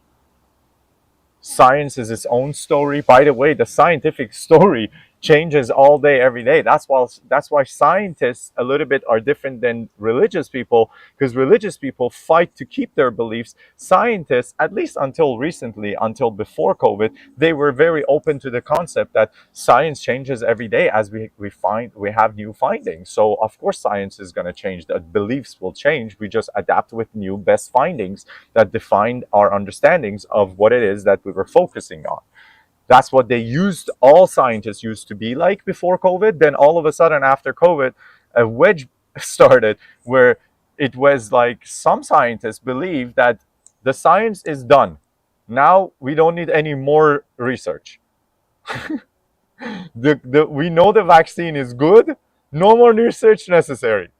Science is its own story. By the way, the scientific story changes all day, every day. That's why scientists a little bit are different than religious people, because religious people fight to keep their beliefs. Scientists, at least until recently, until before COVID, they were very open to the concept that science changes every day as we have new findings. So of course science is going to change. The beliefs will change. We just adapt with new best findings that define our understandings of what it is that we were focusing on. That's what they used, all scientists used to be like before COVID. Then all of a sudden after COVID, a wedge started where it was like some scientists believe that the science is done. Now we don't need any more research. We know the vaccine is good, no more research necessary.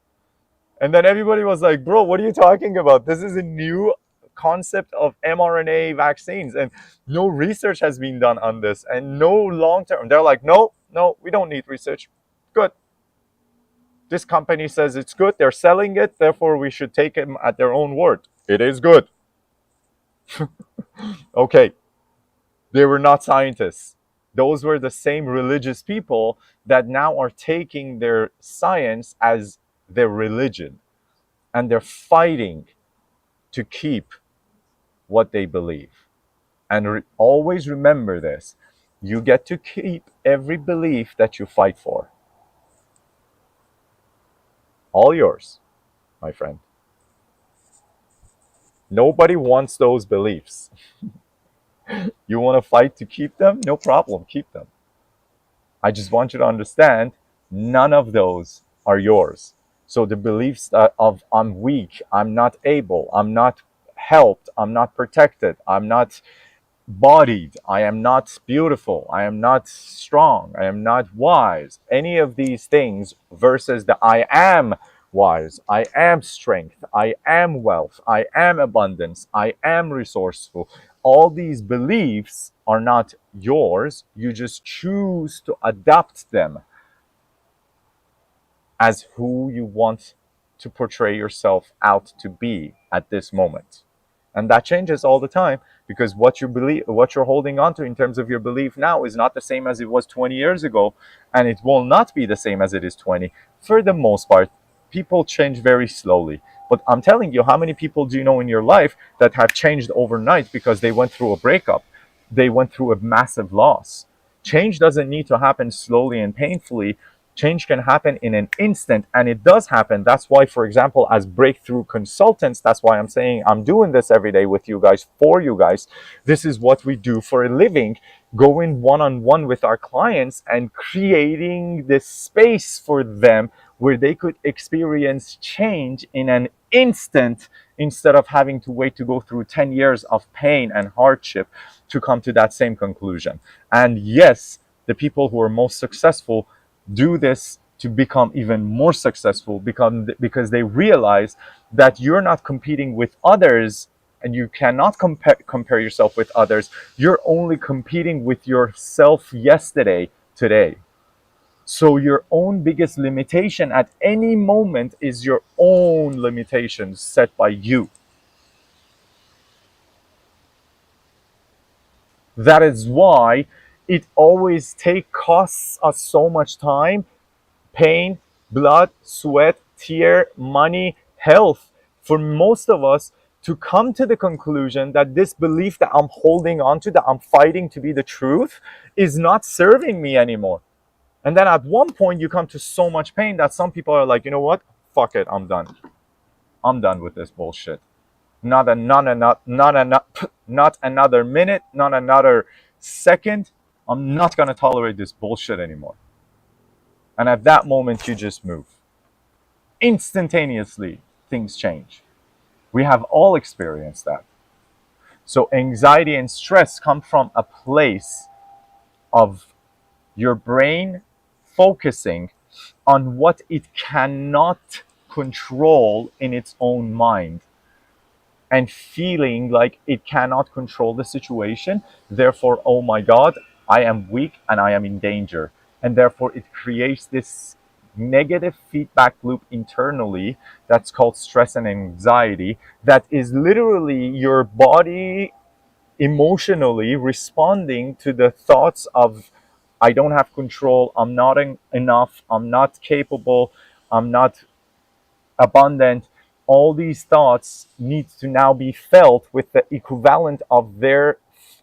And then everybody was like, bro, what are you talking about? This is a new concept of mRNA vaccines, and no research has been done on this, and no long term. They're like, no, no, we don't need research. Good. This company says it's good. They're selling it. Therefore, we should take them at their own word. It is good. Okay. They were not scientists. Those were the same religious people that now are taking their science as their religion, and they're fighting to keep what they believe. And always remember this: you get to keep every belief that you fight for. All yours, my friend. Nobody wants those beliefs. You want to fight to keep them? No problem, keep them. I just want you to understand, none of those are yours. So the beliefs of I'm weak, I'm not able, I'm not helped, I'm not protected, I'm not bodied, I am not beautiful, I am not strong, I am not wise, any of these things, versus the I am wise, I am strength, I am wealth, I am abundance, I am resourceful. All these beliefs are not yours. You just choose to adopt them as who you want to portray yourself out to be at this moment. And that changes all the time, because what you believe, what you're holding on to in terms of your belief now, is not the same as it was 20 years ago, and it will not be the same as it is 20. For the most part, people change very slowly. But I'm telling you, how many people do you know in your life that have changed overnight because they went through a breakup? They went through a massive loss. Change doesn't need to happen slowly and painfully Change can happen in an instant, and it does happen. That's why, for example, as breakthrough consultants, that's why I'm saying I'm doing this every day with you guys, for you guys. This is what we do for a living, going one on one with our clients and creating this space for them where they could experience change in an instant, instead of having to wait to go through 10 years of pain and hardship to come to that same conclusion. And yes, the people who are most successful do this to become even more successful, because they realize that you're not competing with others, and you cannot compare yourself with others. You're only competing with yourself yesterday, today. So your own biggest limitation at any moment is your own limitations set by you. That is why it always costs us so much time, pain, blood, sweat, tear, money, health, for most of us to come to the conclusion that this belief that I'm holding on to, that I'm fighting to be the truth, is not serving me anymore. And then at one point you come to so much pain that some people are like, you know what? Fuck it, I'm done. I'm done with this bullshit. Not another minute, not another second. I'm not gonna tolerate this bullshit anymore. And at that moment you just move. Instantaneously things change. We have all experienced that. So anxiety and stress come from a place of your brain focusing on what it cannot control in its own mind, and feeling like it cannot control the situation. Therefore, oh my God, I am weak and I am in danger. And therefore, it creates this negative feedback loop internally that's called stress and anxiety, that is literally your body emotionally responding to the thoughts of, I don't have control, I'm not enough, I'm not capable, I'm not abundant. All these thoughts need to now be felt with the equivalent of their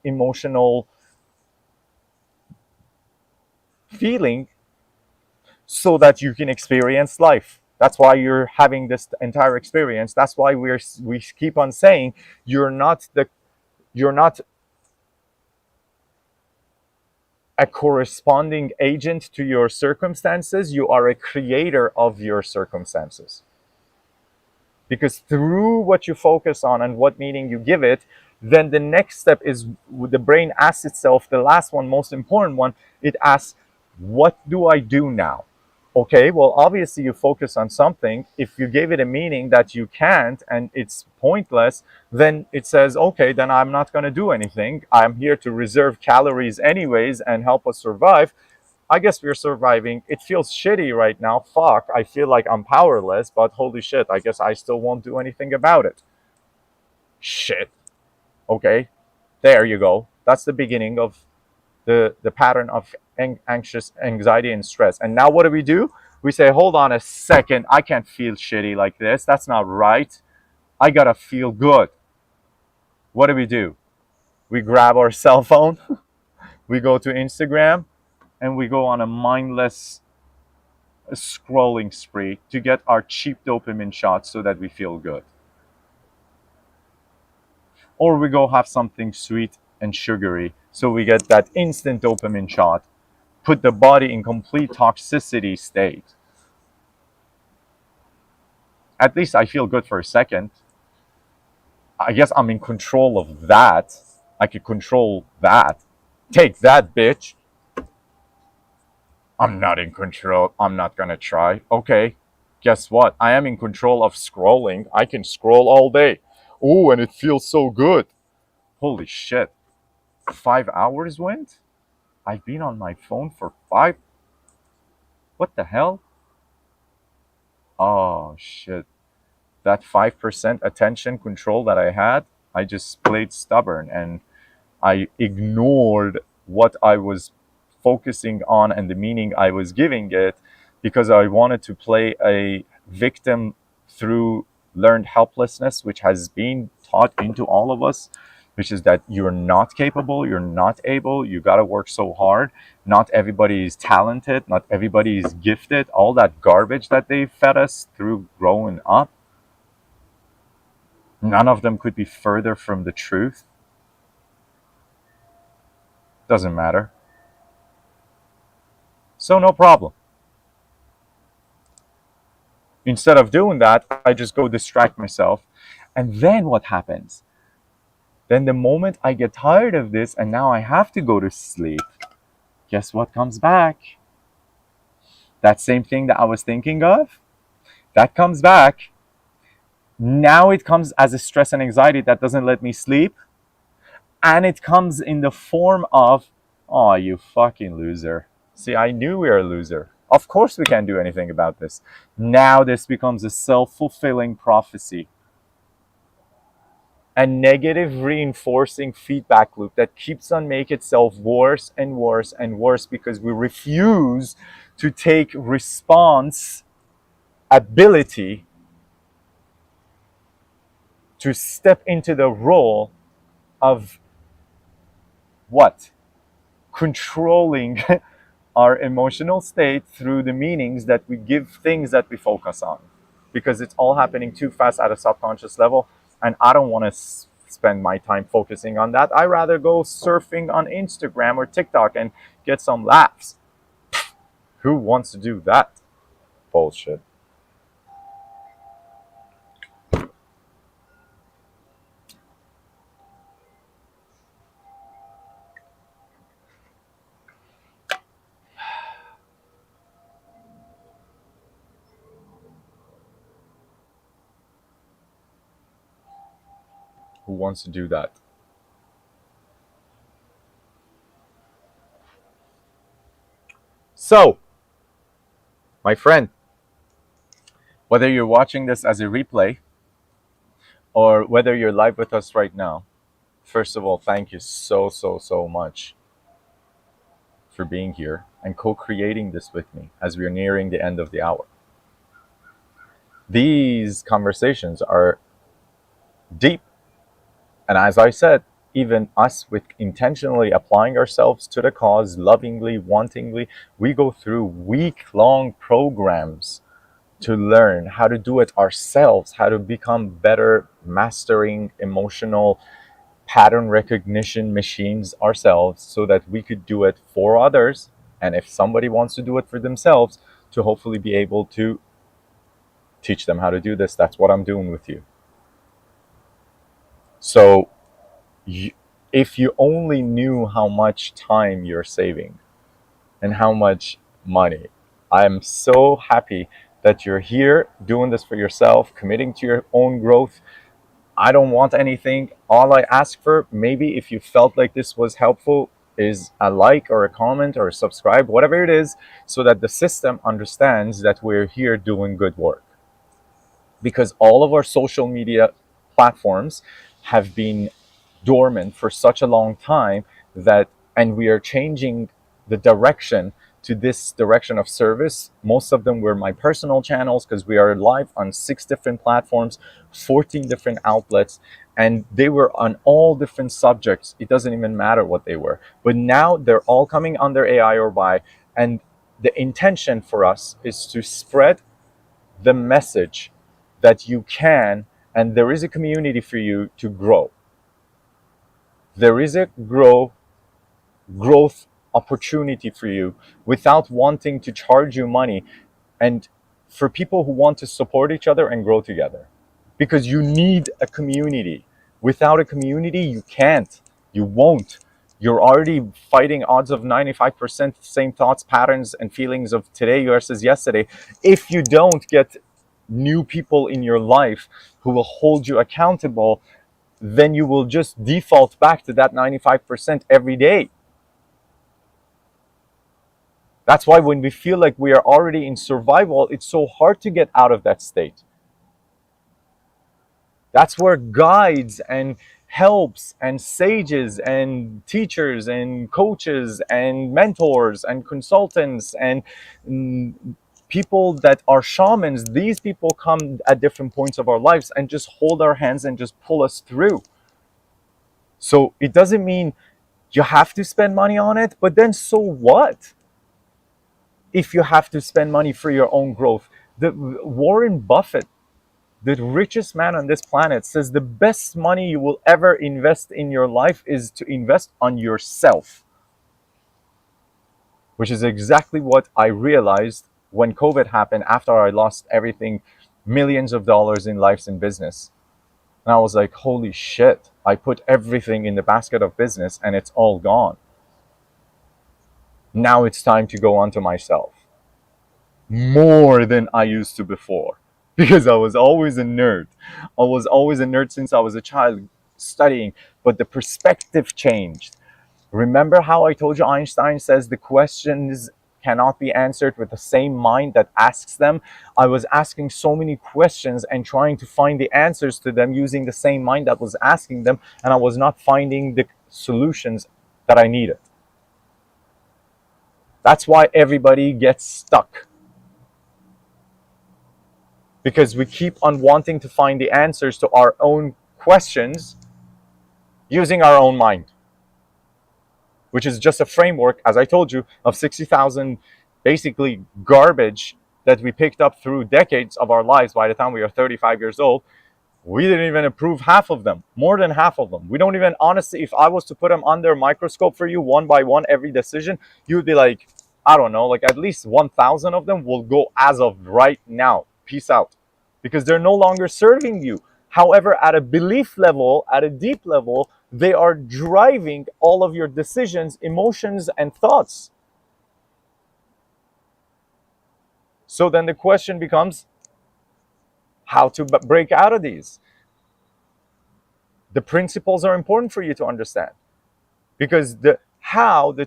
emotional feeling, so that you can experience life. That's why you're having this entire experience. That's why we keep on saying you're not a corresponding agent to your circumstances. You are a creator of your circumstances. Because through what you focus on and what meaning you give it, then the next step is the brain asks itself, the last one, most important one, it asks, what do I do now? Okay, well, obviously you focus on something. If you gave it a meaning that you can't and it's pointless, then it says, okay, then I'm not going to do anything. I'm here to reserve calories anyways and help us survive. I guess we're surviving. It feels shitty right now. Fuck, I feel like I'm powerless, but holy shit, I guess I still won't do anything about it. Shit. Okay, there you go. That's the beginning of the pattern of anxious anxiety and stress. And now what do? We say, hold on a second, I can't feel shitty like this. That's not right. I gotta feel good. What do? We grab our cell phone, we go to Instagram, and we go on a mindless scrolling spree to get our cheap dopamine shots so that we feel good. Or we go have something sweet and sugary so we get that instant dopamine shot, put the body in complete toxicity state. At least I feel good for a second. I guess I'm in control of that. I could control that. Take that, bitch. I'm not in control. I'm not gonna try. Okay, guess what? I am in control of scrolling. I can scroll all day. Oh, and it feels so good. Holy shit. 5 hours went? I've been on my phone for five? What the hell? Oh shit. That 5% attention control that I had, I just played stubborn and I ignored what I was focusing on and the meaning I was giving it, because I wanted to play a victim through learned helplessness, which has been taught into all of us. which is that you're not capable, you're not able, you got to work so hard. Not everybody is talented, not everybody is gifted. All that garbage that they fed us through growing up, none of them could be further from the truth. Doesn't matter. So, no problem. Instead of doing that, I just go distract myself. And then what happens? Then the moment I get tired of this and now I have to go to sleep, guess what comes back? That same thing that I was thinking of, that comes back. Now it comes as a stress and anxiety that doesn't let me sleep. And it comes in the form of, oh, you fucking loser. See, I knew we were a loser. Of course, we can't do anything about this. Now this becomes a self fulfilling prophecy, a negative reinforcing feedback loop that keeps on making itself worse and worse and worse because we refuse to take response ability to step into the role of what? Controlling our emotional state through the meanings that we give things that we focus on, because it's all happening too fast at a subconscious level, and I don't want to spend my time focusing on that. I rather go surfing on Instagram or TikTok and get some laughs. Who wants to do that bullshit? Who wants to do that? So, my friend, whether you're watching this as a replay or whether you're live with us right now, first of all, thank you so much for being here and co-creating this with me as we're nearing the end of the hour. These conversations are deep, and as I said, even us with intentionally applying ourselves to the cause, lovingly, wantingly, we go through week-long programs to learn how to do it ourselves, how to become better mastering emotional pattern recognition machines ourselves so that we could do it for others. And if somebody wants to do it for themselves, to hopefully be able to teach them how to do this. That's what I'm doing with you. So if you only knew how much time you're saving and how much money, I'm so happy that you're here doing this for yourself, committing to your own growth. I don't want anything. All I ask for, maybe if you felt like this was helpful, is a like or a comment or a subscribe, whatever it is, so that the system understands that we're here doing good work. Because all of our social media platforms have been dormant for such a long time that, and we are changing the direction to this direction of service. Most of them were my personal channels because we are live on 6 different platforms, 14 different outlets, and they were on all different subjects. It doesn't even matter what they were. But now they're all coming under AI or by, and the intention for us is to spread the message that you can, and there is a community for you to grow. There is a growth opportunity for you without wanting to charge you money, and for people who want to support each other and grow together, because you need a community. Without a community, you can't, you won't. You're already fighting odds of 95% same thoughts, patterns, and feelings of today versus yesterday. If you don't get new people in your life who will hold you accountable, then you will just default back to that 95% every day. That's why when we feel like we are already in survival, it's so hard to get out of that state. That's where guides and helps and sages and teachers and coaches and mentors and consultants and people that are shamans, these people come at different points of our lives and just hold our hands and just pull us through. So it doesn't mean you have to spend money on it, but then so what if you have to spend money for your own growth? The Warren Buffett, the richest man on this planet, says the best money you will ever invest in your life is to invest on yourself, which is exactly what I realized when COVID happened after I lost everything, millions of dollars in lives and business. And I was like, holy shit, I put everything in the basket of business and it's all gone. Now it's time to go on to myself more than I used to before, because I was always a nerd. I was always a nerd since I was a child studying, but the perspective changed. Remember how I told you Einstein says the questions cannot be answered with the same mind that asks them? I was asking so many questions and trying to find the answers to them using the same mind that was asking them, and I was not finding the solutions that I needed. That's why everybody gets stuck, because we keep on wanting to find the answers to our own questions using our own mind, which is just a framework, as I told you, of 60,000 basically garbage that we picked up through decades of our lives. By the time we are 35 years old, we didn't even approve half of them, more than half of them. We don't even, honestly, if I was to put them under a microscope for you one by one, every decision, you would be like, I don't know, like at least 1,000 of them will go as of right now. Peace out. Because they're no longer serving you. However, at a belief level, at a deep level, they are driving all of your decisions, emotions, and thoughts. So then the question becomes how to break out of these. The principles are important for you to understand, because the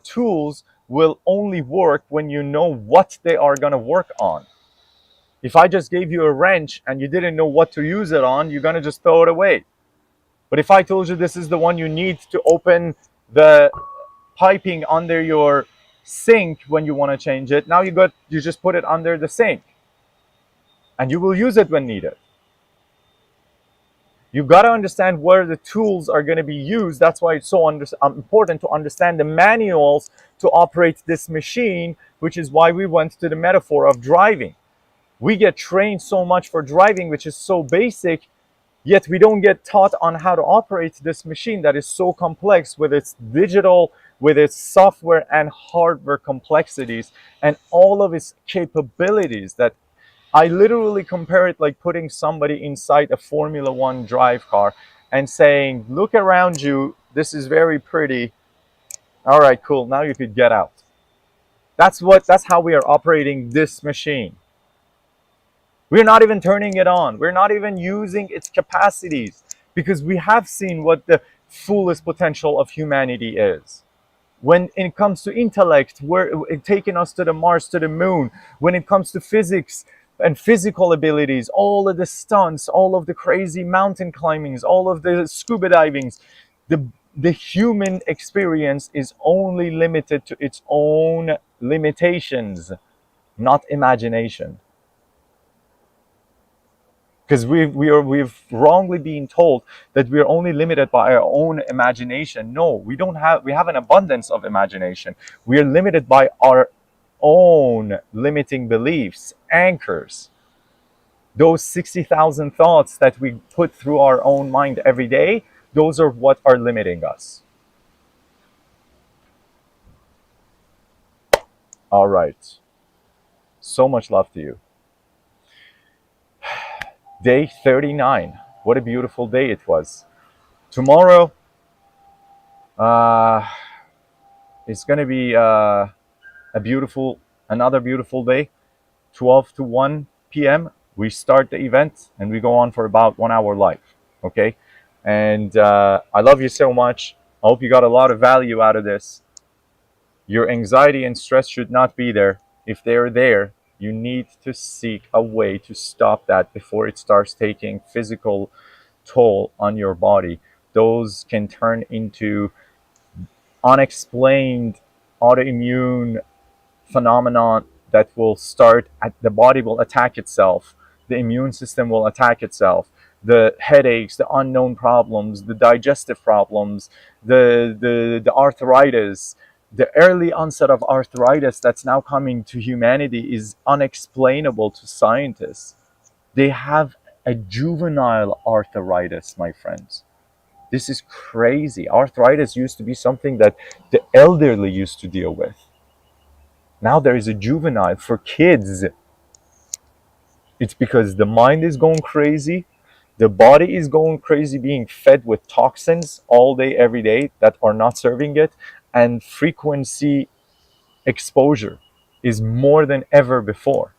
tools will only work when you know what they are going to work on. If I just gave you a wrench and you didn't know what to use it on, you're going to just throw it away. But if I told you this is the one you need to open the piping under your sink when you want to change it, now you just put it under the sink and you will use it when needed. You've got to understand where the tools are going to be used. That's why it's so important to understand the manuals to operate this machine, which is why we went to the metaphor of driving. We get trained so much for driving, which is so basic, yet we don't get taught on how to operate this machine that is so complex, with its digital, with its software and hardware complexities, and all of its capabilities that I literally compare it like putting somebody inside a Formula One drive car and saying, look around you, this is very pretty. All right, cool, now you could get out. That's how we are operating this machine. We're not even turning it on. We're not even using its capacities, because we have seen what the fullest potential of humanity is. When it comes to intellect, we're taking us to the Mars, to the moon. When it comes to physics and physical abilities, all of the stunts, all of the crazy mountain climbings, all of the scuba divings, the human experience is only limited to its own limitations, not imagination. Because we've wrongly been told that we are only limited by our own imagination. No, we have an abundance of imagination. We are limited by our own limiting beliefs, anchors. Those 60,000 thoughts that we put through our own mind every day, those are what are limiting us. All right. So much love to you. Day 39. What a beautiful day it was. Tomorrow, it's going to be another beautiful day. 12 to 1 p.m. we start the event and we go on for about 1 hour live. Okay. And I love you so much. I hope you got a lot of value out of this. Your anxiety and stress should not be there. If they're there, you need to seek a way to stop that before it starts taking physical toll on your body. Those can turn into unexplained autoimmune phenomenon that will start at the body will attack itself, the immune system will attack itself, the headaches, the unknown problems, the digestive problems, the arthritis. The early onset of arthritis that's now coming to humanity is unexplainable to scientists. They have a juvenile arthritis, my friends. This is crazy. Arthritis used to be something that the elderly used to deal with. Now there is a juvenile for kids. It's because the mind is going crazy, the body is going crazy, being fed with toxins all day, every day that are not serving it, and frequency exposure is more than ever before.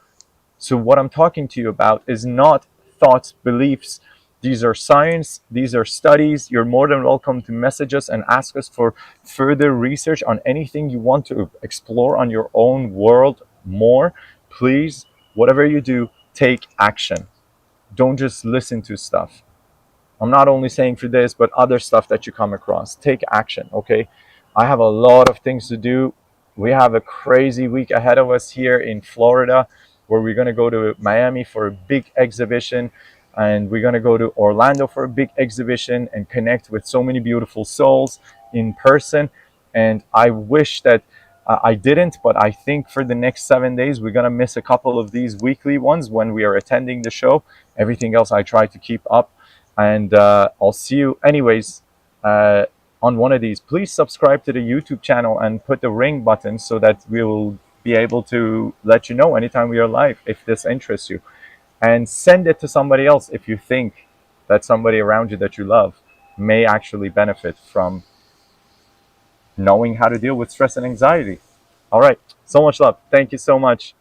So, what I'm talking to you about is not thoughts, beliefs. These are science, these are studies. You're more than welcome to message us and ask us for further research on anything you want to explore on your own world more. Please, whatever you do, take action. Don't just listen to stuff. I'm not only saying for this, but other stuff that you come across. Take action, okay? I have a lot of things to do. We have a crazy week ahead of us here in Florida, where we're going to go to Miami for a big exhibition, and we're going to go to Orlando for a big exhibition and connect with so many beautiful souls in person. And I wish that I didn't, but I think for the next 7 days, we're going to miss a couple of these weekly ones when we are attending the show. Everything else I try to keep up, and I'll see you anyways on one of these. Please subscribe to the YouTube channel and put the ring button so that we will be able to let you know anytime we are live if this interests you. And send it to somebody else if you think that somebody around you that you love may actually benefit from knowing how to deal with stress and anxiety. All right. So much love. Thank you so much.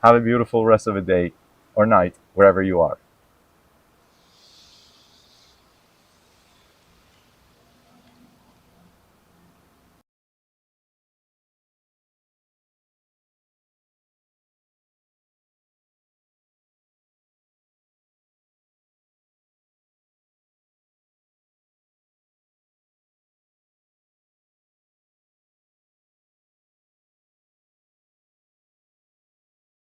Have a beautiful rest of the day or night, wherever you are.